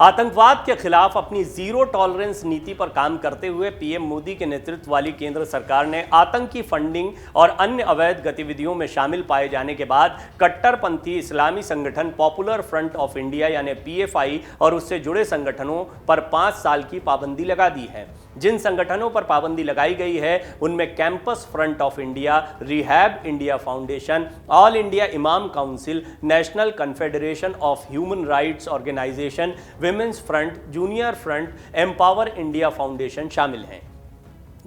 आतंकवाद के खिलाफ अपनी जीरो टॉलरेंस नीति पर काम करते हुए पीएम मोदी के नेतृत्व वाली केंद्र सरकार ने आतंकी फंडिंग और अन्य अवैध गतिविधियों में शामिल पाए जाने के बाद कट्टरपंथी इस्लामी संगठन पॉपुलर फ्रंट ऑफ इंडिया यानी पीएफआई और उससे जुड़े संगठनों पर 5 साल की पाबंदी लगा दी है। जिन संगठनों पर पाबंदी लगाई गई है उनमें Campus Front of India, Rehab India Foundation, All India Imam Council, National Confederation of Human Rights Organisation, Women's Front, Junior Front, Empower India Foundation शामिल हैं।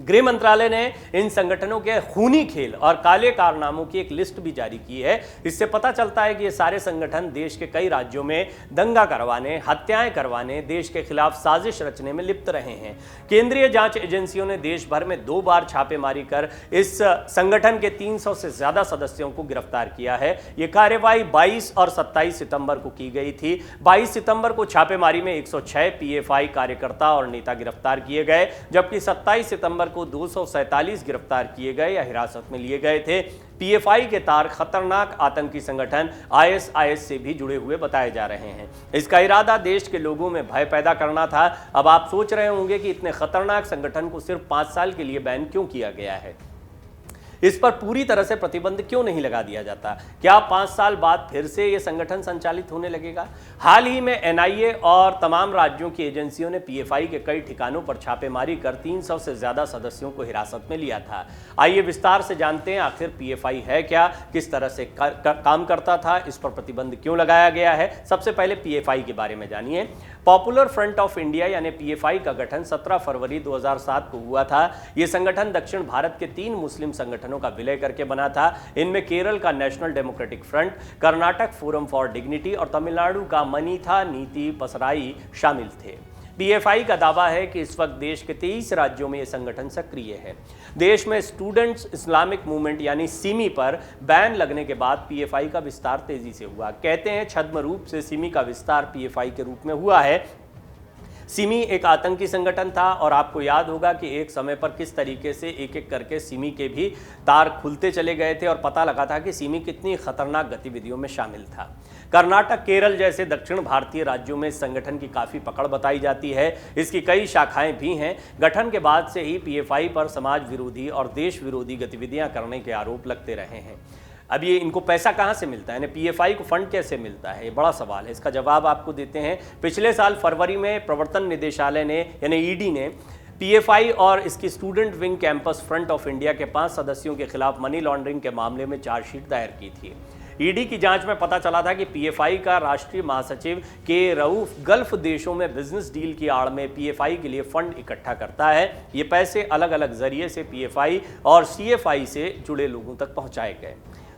गृह मंत्रालय ने इन संगठनों के खूनी खेल और काले कारनामों की एक लिस्ट भी जारी की है। इससे पता चलता है कि ये सारे संगठन देश के कई राज्यों में दंगा करवाने, हत्याएं करवाने, देश के खिलाफ साजिश रचने में लिप्त रहे हैं। केंद्रीय जांच एजेंसियों ने देश भर में 2 बार छापेमारी कर इस संगठन के 300 से ज्यादा सदस्यों को गिरफ्तार किया है। ये कार्रवाई 22 और 27 सितंबर को की गई थी। 22 सितंबर को छापेमारी में 106 पीएफआई कार्यकर्ता और नेता गिरफ्तार किए गए, जबकि 27 सितंबर को 247 गिरफ्तार किए गए या हिरासत में लिए गए थे। पीएफआई के तार खतरनाक आतंकी संगठन आईएसआईएस से भी जुड़े हुए बताए जा रहे हैं। इसका इरादा देश के लोगों में भय पैदा करना था। अब आप सोच रहे होंगे कि इतने खतरनाक संगठन को सिर्फ 5 साल के लिए बैन क्यों किया गया है, इस पर पूरी तरह से प्रतिबंध क्यों नहीं लगा दिया जाता? क्या 5 साल बाद फिर से यह संगठन संचालित होने लगेगा? हाल ही में एनआईए और तमाम राज्यों की एजेंसियों ने पीएफआई के कई ठिकानों पर छापेमारी कर 300 से ज्यादा सदस्यों को हिरासत में लिया था। आइए विस्तार से जानते हैं आखिर पीएफआई है क्या, किस तरह से काम करता था, इस पर प्रतिबंध क्यों लगाया गया है। सबसे पहले पीएफआई के बारे में जानिए। पॉपुलर फ्रंट ऑफ इंडिया यानी पीएफआई का गठन 17 फरवरी 2007 को हुआ था। यह संगठन दक्षिण भारत के 3 मुस्लिम संगठनों का विलय करके बना था। इनमें केरल का national democratic front, Karnataka forum for dignity और तमिलनाडु का मनीथा नीति पसराई शामिल थे। पीएफआई का दावा है कि इस वक्त देश के 23 राज्यों में यह संगठन सक्रिय है। देश में स्टूडेंट्स इस्लामिक मूवमेंट यानी सिमी पर बैन लगने के बाद पीएफआई का विस्तार तेजी से हुआ। कहते हैं छद्म रूप से सिमी का विस्तार पीएफआई के रूप में हुआ है। सिमी एक आतंकी संगठन था और आपको याद होगा कि एक समय पर किस तरीके से एक एक करके सिमी के भी तार खुलते चले गए थे और पता लगा था कि सिमी कितनी खतरनाक गतिविधियों में शामिल था। कर्नाटक, केरल जैसे दक्षिण भारतीय राज्यों में इस संगठन की काफ़ी पकड़ बताई जाती है। इसकी कई शाखाएं भी हैं। गठन के बाद से ही पीएफआई पर समाज विरोधी और देश विरोधी गतिविधियां करने के आरोप लगते रहे हैं। अब ये इनको पैसा कहाँ से मिलता है, यानी पीएफआई को फंड कैसे मिलता है, ये बड़ा सवाल है। इसका जवाब आपको देते हैं। पिछले साल फरवरी में प्रवर्तन निदेशालय ने यानी ईडी ने पीएफआई और इसकी student wing campus Front of India के 5 सदस्यों के खिलाफ मनी लॉन्ड्रिंग के मामले में चार्जशीट दायर की थी। ईडी की जांच में पता चला था कि पीएफआई का राष्ट्रीय महासचिव के रऊफ गल्फ देशों में बिजनेस डील की आड़ में पीएफआई के लिए फंड इकट्ठा करता है। ये पैसे अलग अलग जरिए से पीएफआई और सीएफआई से जुड़े लोगों तक पहुंचाए गए।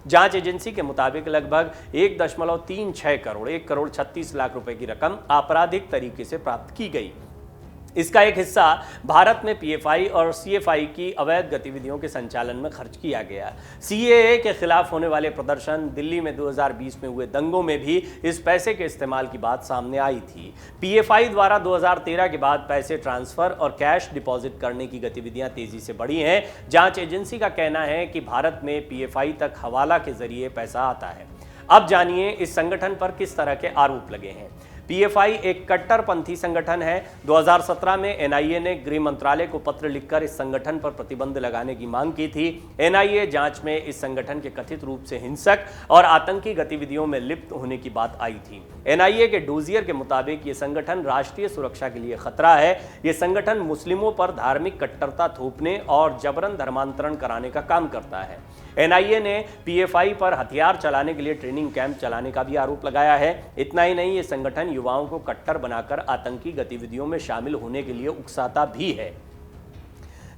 जांच एजेंसी के मुताबिक लगभग 1.36 करोड़ 1,36 लाख रुपए की रकम आपराधिक तरीके से प्राप्त की गई। इसका एक हिस्सा भारत में पीएफआई और सीएफआई की अवैध गतिविधियों के संचालन में खर्च किया गया। सीएए के खिलाफ होने वाले प्रदर्शन, दिल्ली में 2020 में हुए दंगों में भी इस पैसे के इस्तेमाल की बात सामने आई थी। पीएफआई द्वारा 2013 के बाद पैसे ट्रांसफर और कैश डिपॉजिट करने की गतिविधियां तेजी से बढ़ी हैं। जांच एजेंसी का कहना है कि भारत में पीएफआई तक हवाला के जरिए पैसा आता है। अब जानिए इस संगठन पर किस तरह के आरोप लगे हैं। पीएफआई एक कट्टरपंथी संगठन है। 2017 में एनआईए ने गृह मंत्रालय को पत्र लिखकर इस संगठन पर प्रतिबंध लगाने की मांग की थी। एनआईए जांच में इस संगठन के कथित रूप से हिंसक और आतंकी गतिविधियों में लिप्त होने की बात आई थी। एनआईए के डोजियर के मुताबिक ये संगठन राष्ट्रीय सुरक्षा के लिए खतरा है। ये संगठन मुस्लिमों पर धार्मिक कट्टरता थोपने और जबरन धर्मांतरण कराने का काम करता है। एनआईए ने पीएफआई पर हथियार चलाने के लिए ट्रेनिंग कैंप चलाने का भी आरोप लगाया है। इतना ही नहीं, ये संगठन युवाओं को कट्टर बनाकर आतंकी गतिविधियों में शामिल होने के लिए उकसाता भी है।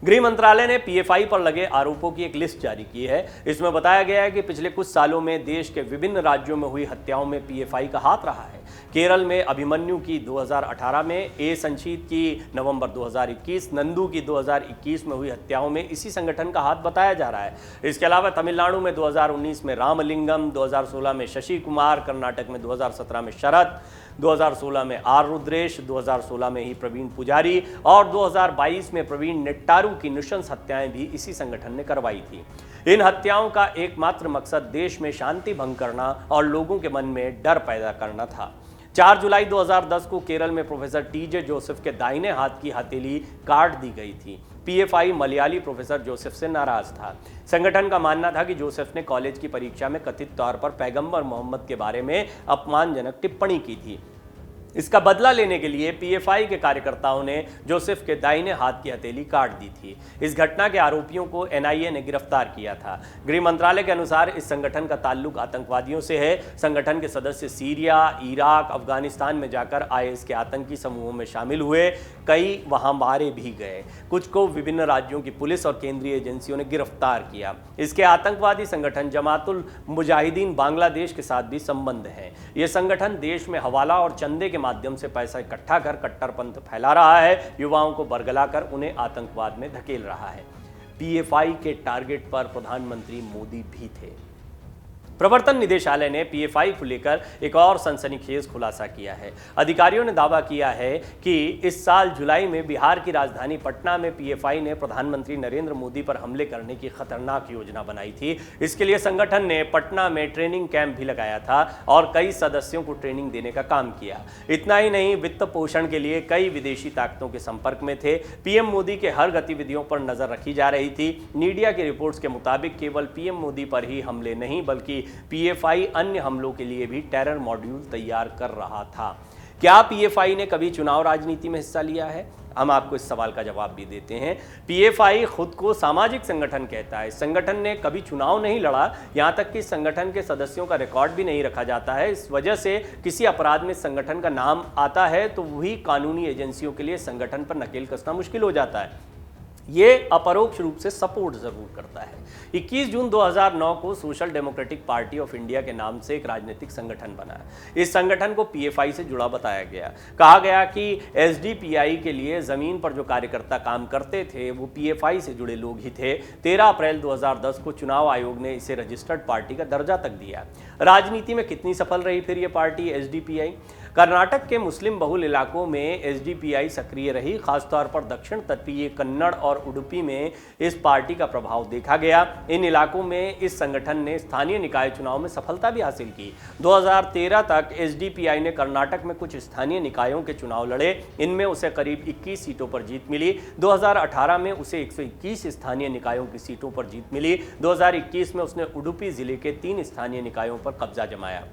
गृह मंत्रालय ने पीएफआई पर लगे आरोपों की एक लिस्ट जारी की है। इसमें बताया गया है कि पिछले कुछ सालों में देश के विभिन्न राज्यों में हुई हत्याओं में पीएफआई का हाथ रहा है। केरल में अभिमन्यु की 2018 में, ए संशीत की नवंबर 2021, नंदू की 2021 में हुई हत्याओं में इसी संगठन का हाथ बताया जा रहा है। इसके अलावा तमिलनाडु में 2019 में रामलिंगम, 2016 में शशि कुमार, कर्नाटक में 2017 में शरद, 2016 में आर रुद्रेश, 2016 में ही प्रवीण पुजारी और 2022 में प्रवीण नेट्टारू की नृशंस हत्याएं भी इसी संगठन ने करवाई थी। इन हत्याओं का एकमात्र मकसद देश में शांति भंग करना और लोगों के मन में डर पैदा करना था। 4 जुलाई 2010 को केरल में प्रोफेसर टीजे जोसेफ के दाहिने हाथ की हथेली काट दी गई थी। पीएफआई मलयाली प्रोफेसर जोसेफ से नाराज था। संगठन का मानना था कि जोसेफ ने कॉलेज की परीक्षा में कथित तौर पर पैगंबर मोहम्मद के बारे में अपमानजनक टिप्पणी की थी। इसका बदला लेने के लिए पीएफआई के कार्यकर्ताओं ने जोसेफ के दाहिने हाथ की हथेली काट दी थी। इस घटना के आरोपियों को एनआईए ने गिरफ्तार किया था। गृह मंत्रालय के अनुसार इस संगठन का ताल्लुक आतंकवादियों से है। संगठन के सदस्य सीरिया, इराक, अफगानिस्तान में जाकर आईएस के आतंकी समूहों में शामिल हुए, कई वहां मारे भी गए। कुछ को विभिन्न राज्यों की पुलिस और केंद्रीय एजेंसियों ने गिरफ्तार किया। इसके आतंकवादी संगठन जमातुल मुजाहिदीन बांग्लादेश के साथ भी संबंध है। यह संगठन देश में हवाला और चंदे के माध्यम से पैसा इकट्ठा कर कट्टरपंथ फैला रहा है, युवाओं को बरगलाकर उन्हें आतंकवाद में धकेल रहा है। पीएफआई के टारगेट पर प्रधानमंत्री मोदी भी थे। प्रवर्तन निदेशालय ने पीएफआई को लेकर एक और सनसनीखेज खुलासा किया है। अधिकारियों ने दावा किया है कि इस साल जुलाई में बिहार की राजधानी पटना में पीएफआई ने प्रधानमंत्री नरेंद्र मोदी पर हमले करने की खतरनाक योजना बनाई थी। इसके लिए संगठन ने पटना में ट्रेनिंग कैंप भी लगाया था और कई सदस्यों को ट्रेनिंग देने का काम किया। इतना ही नहीं, वित्त पोषण के लिए कई विदेशी ताकतों के संपर्क में थे। पीएम मोदी के हर गतिविधियों पर नजर रखी जा रही थी। मीडिया की रिपोर्ट्स के मुताबिक केवल पीएम मोदी पर ही हमले नहीं, बल्कि पीएफआई अन्य हमलों के लिए भी टेरर मॉड्यूल तैयार कर रहा था। क्या पीएफआई ने कभी चुनाव राजनीति में हिस्सा लिया है? हम आपको इस सवाल का जवाब भी देते हैं। पीएफआई खुद को सामाजिक संगठन कहता है। संगठन ने कभी चुनाव नहीं लड़ा, यहां तक कि संगठन के सदस्यों का रिकॉर्ड भी नहीं रखा जाता है। इस वजह से किसी अपराध में संगठन का नाम आता है तो वही कानूनी एजेंसियों के लिए संगठन पर नकेल कसना मुश्किल हो जाता है। ये अपरोक्ष रूप से सपोर्ट जरूर करता है। 21 जून 2009 को social democratic party of India के नाम से एक राजनीतिक संगठन बना। इस संगठन को पीएफआई से जुड़ा बताया गया। कहा गया कि एसडीपीआई के लिए जमीन पर जो कार्यकर्ता काम करते थे वो पीएफआई से जुड़े लोग ही थे। 13 अप्रैल 2010 को चुनाव आयोग ने इसे रजिस्टर्ड पार्टी का दर्जा तक दिया। राजनीति में कितनी सफल रही फिर ये पार्टी एसडीपीआई? कर्नाटक के मुस्लिम बहुल इलाकों में एसडीपीआई सक्रिय रही। खासतौर पर दक्षिण तटीय कन्नड़ और उडुपी में इस पार्टी का प्रभाव देखा गया। इन इलाकों में इस संगठन ने स्थानीय निकाय चुनाव में सफलता भी हासिल की। 2013 तक एसडीपीआई ने कर्नाटक में कुछ स्थानीय निकायों के चुनाव लड़े। इनमें उसे करीब 21 सीटों पर जीत मिली। 2018 में उसे 121 स्थानीय निकायों की सीटों पर जीत मिली। 2021 में उसने उडुपी जिले के 3 स्थानीय निकायों पर कब्जा जमाया।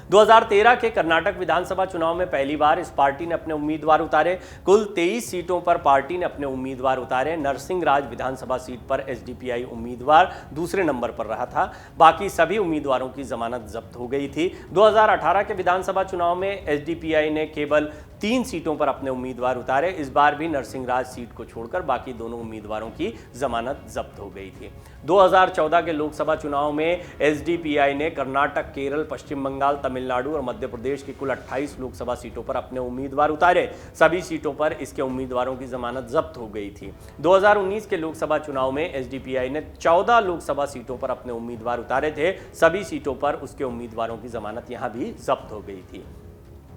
2013 के कर्नाटक विधानसभा चुनाव में पहली बार इस पार्टी ने अपने उम्मीदवार उतारे। कुल 23 सीटों पर पार्टी ने अपने उम्मीदवार उतारे। नरसिंहराज विधानसभा सीट पर एसडीपीआई उम्मीदवार दूसरे नंबर पर रहा था। बाकी सभी उम्मीदवारों की जमानत जब्त हो गई थी। 2018 के विधानसभा चुनाव में एसडीपीआई ने केवल 3 सीटों पर अपने उम्मीदवार उतारे। इस बार भी नरसिंहराज सीट को छोड़कर बाकी दोनों उम्मीदवारों की जमानत जब्त हो गई थी। 2014 के लोकसभा चुनाव में एसडीपीआई ने कर्नाटक, केरल, पश्चिम बंगाल, तमिलनाडु और मध्य प्रदेश की कुल 28 लोकसभा सीटों पर अपने उम्मीदवार उतारे। सभी सीटों पर इसके उम्मीदवारों की जमानत जब्त हो गई थी। 2019 के लोकसभा चुनाव में एसडीपीआई ने 14 लोकसभा सीटों पर अपने उम्मीदवार उतारे थे। सभी सीटों पर उसके उम्मीदवारों की जमानत यहां भी जब्त हो गई थी।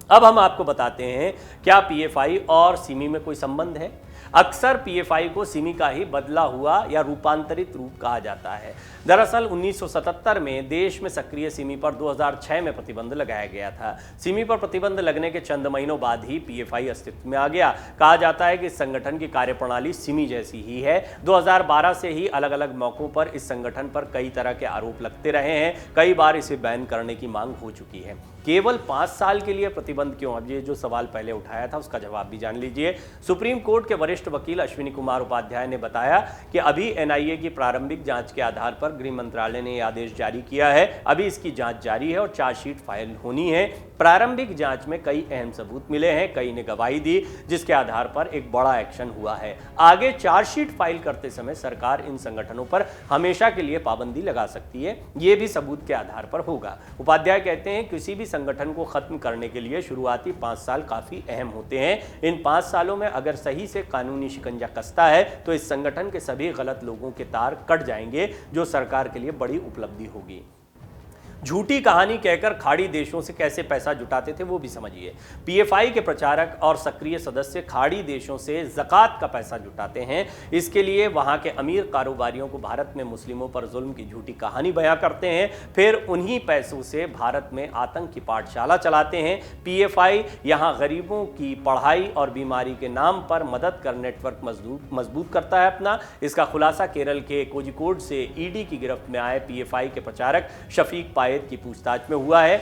अब हम आपको बताते हैं क्या पीएफआई और सिमी में कोई संबंध है। अक्सर पीएफआई को सिमी का ही बदला हुआ या रूपांतरित रूप कहा जाता है। दरअसल 1977 में देश में सक्रिय सिमी पर 2006 में प्रतिबंध लगाया गया था। सिमी पर प्रतिबंध लगने के चंद महीनों बाद ही पीएफआई अस्तित्व में आ गया। कहा जाता है कि इस संगठन की कार्यप्रणाली सिमी जैसी ही है। 2012 से ही अलग अलग मौकों पर इस संगठन पर कई तरह के आरोप लगते रहे हैं। कई बार इसे बैन करने की मांग हो चुकी है। केवल 5 साल के लिए प्रतिबंध क्यों? अब ये जो सवाल पहले उठाया था उसका जवाब भी जान लीजिए। सुप्रीम कोर्ट के वरिष्ठ वकील अश्विनी कुमार उपाध्याय ने बताया कि अभी एनआईए की प्रारंभिक जांच के आधार पर गृह मंत्रालय ने यह आदेश जारी किया है। अभी इसकी जांच जारी है और चार्जशीट फाइल होनी है। प्रारंभिक जांच में कई अहम सबूत मिले हैं, कई ने गवाही दी, जिसके आधार पर एक बड़ा एक्शन हुआ है। आगे चार्जशीट फाइल करते समय सरकार इन संगठनों पर हमेशा के लिए पाबंदी लगा सकती है। यह भी सबूत के आधार पर होगा। उपाध्याय कहते हैं किसी भी संगठन को खत्म करने के लिए शुरुआती 5 साल काफी अहम होते हैं। इन 5 सालों में अगर सही से कानूनी शिकंजा कसता है तो इस संगठन के सभी गलत लोगों के तार कट जाएंगे, जो सरकार के लिए बड़ी उपलब्धि होगी। झूठी कहानी कहकर खाड़ी देशों से कैसे पैसा जुटाते थे वो भी समझिए। पीएफआई के प्रचारक और सक्रिय सदस्य खाड़ी देशों से ज़कात का पैसा जुटाते हैं। इसके लिए वहां के अमीर कारोबारियों को भारत में मुस्लिमों पर जुल्म की झूठी कहानी बयां करते हैं, फिर उन्हीं पैसों से भारत में आतंक की पाठशाला चलाते हैं। पीएफआई यहां गरीबों की पढ़ाई और बीमारी के नाम पर मदद कर नेटवर्क मजबूत करता है अपना। इसका खुलासा केरल के कोझिकोड से ईडी की गिरफ्त में आए पीएफआई के प्रचारक शफीक पायेद की पूछताछ में हुआ है।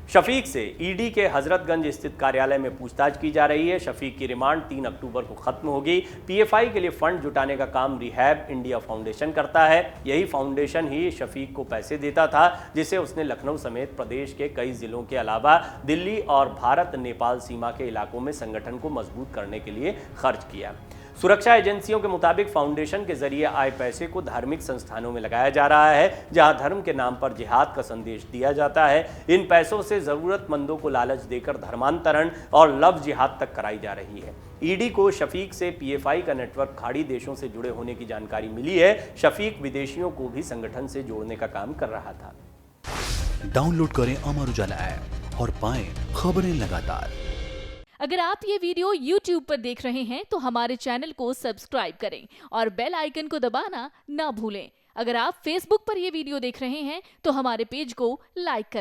शफीक से ईडी के हजरतगंज स्थित कार्यालय में पूछताछ की जा रही है। शफीक की रिमांड 3 अक्टूबर को खत्म होगी। पीएफआई के लिए फंड जुटाने का काम रिहैब इंडिया फाउंडेशन करता है। यही फाउंडेशन ही शफीक को पैसे देता था, जिसे उसने लखनऊ समेत प्रदेश के कई जिलों के अलावा दिल्ली और भारत नेपाल सीमा के इलाकों में संगठन को मजबूत करने के लिए खर्च किया। सुरक्षा एजेंसियों के मुताबिक फाउंडेशन के जरिए आए पैसे को धार्मिक संस्थानों में लगाया जा रहा है, जहां धर्म के नाम पर जिहाद का संदेश दिया जाता है। इन पैसों से जरूरतमंदों को लालच देकर धर्मांतरण और लव जिहाद तक कराई जा रही है। ईडी को शफीक से पीएफआई का नेटवर्क खाड़ी देशों से जुड़े होने की जानकारी मिली है। शफीक विदेशियों को भी संगठन से जोड़ने का काम कर रहा था। डाउनलोड करें अमर उजाला ऐप और पाएं खबरें लगातार। अगर आप ये वीडियो YouTube पर देख रहे हैं तो हमारे चैनल को सब्सक्राइब करें और बेल आइकन को दबाना ना भूलें। अगर आप Facebook पर ये वीडियो देख रहे हैं तो हमारे पेज को लाइक करें।